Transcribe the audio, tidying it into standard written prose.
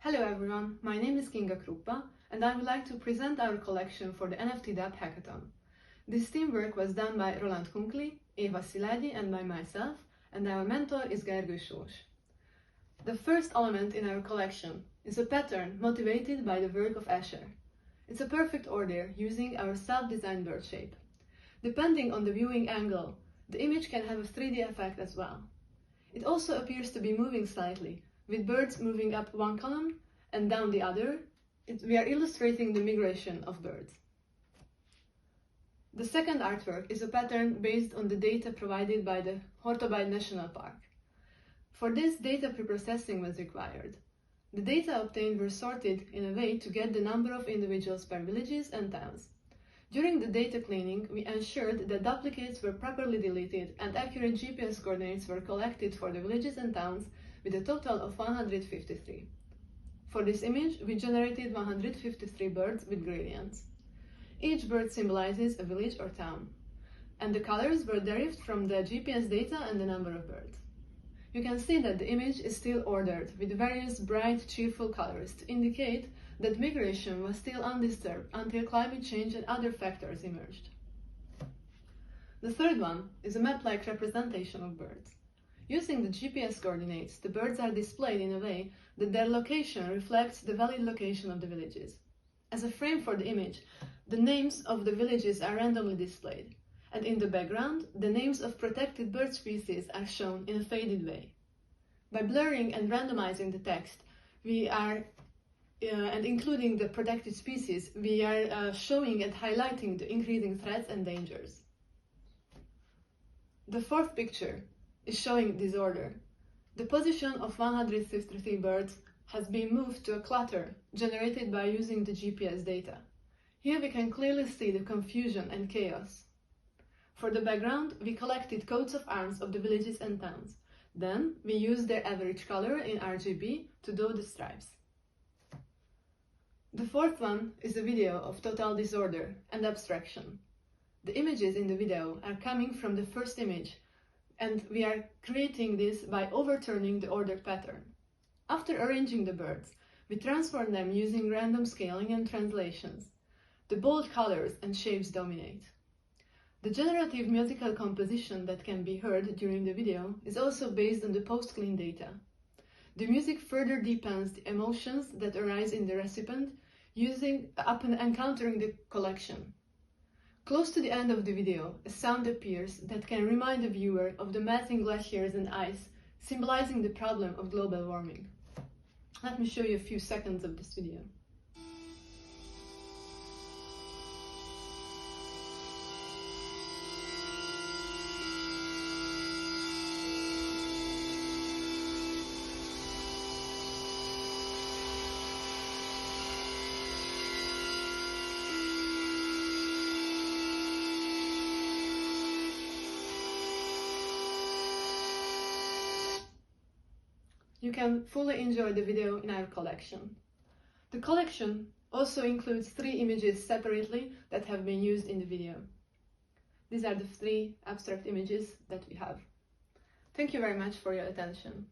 Hello everyone, my name is Kruppa and I would like to present our collection for the NFT DEB Hackathon. This teamwork was done by Rolnad Kunkli, Éva Szilágyi and by myself, and our mentor is Gergő Sós. The first element in our collection is a pattern motivated by the work of Escher. It's a perfect order using our self-designed bird shape. Depending on the viewing angle, the image can have a 3D effect as well. It also appears to be moving slightly, with birds moving up one column and down the other. We are illustrating the migration of birds. The second artwork is a pattern based on the data provided by the Hortobágy National Park. For this, data preprocessing was required. The data obtained were sorted in a way to get the number of individuals per villages and towns. During the data cleaning, we ensured that duplicates were properly deleted and accurate GPS coordinates were collected for the villages and towns with a total of 153. For this image, we generated 153 birds with gradients. Each bird symbolizes a village or town, and the colors were derived from the GPS data and the number of birds. You can see that the image is still ordered with various bright, cheerful colors to indicate that migration was still undisturbed until climate change and other factors emerged. The third one is a map-like representation of birds. Using the GPS coordinates, the birds are displayed in a way that their location reflects the valid location of the villages. As a frame for the image, the names of the villages are randomly displayed, and in the background, the names of protected bird species are shown in a faded way. By blurring and randomizing the text, and including the protected species, we are showing and highlighting the increasing threats and dangers. The fourth picture is showing disorder. The position of 153 birds has been moved to a clutter generated by using the GPS data. Here we can clearly see the confusion and chaos. For the background, we collected coats of arms of the villages and towns. Then we used their average color in RGB to do the stripes. The fourth one is a video of total disorder and abstraction. The images in the video are coming from the first image, and we are creating this by overturning the ordered pattern. After arranging the birds, we transform them using random scaling and translations. The bold colors and shapes dominate. The generative musical composition that can be heard during the video is also based on the post-clean data. The music further deepens the emotions that arise in the recipient upon encountering the collection. Close to the end of the video, a sound appears that can remind the viewer of the melting glaciers and ice, symbolizing the problem of global warming. Let me show you a few seconds of this video. You can fully enjoy the video in our collection. The collection also includes 3 images separately that have been used in the video. These are the 3 abstract images that we have. Thank you very much for your attention.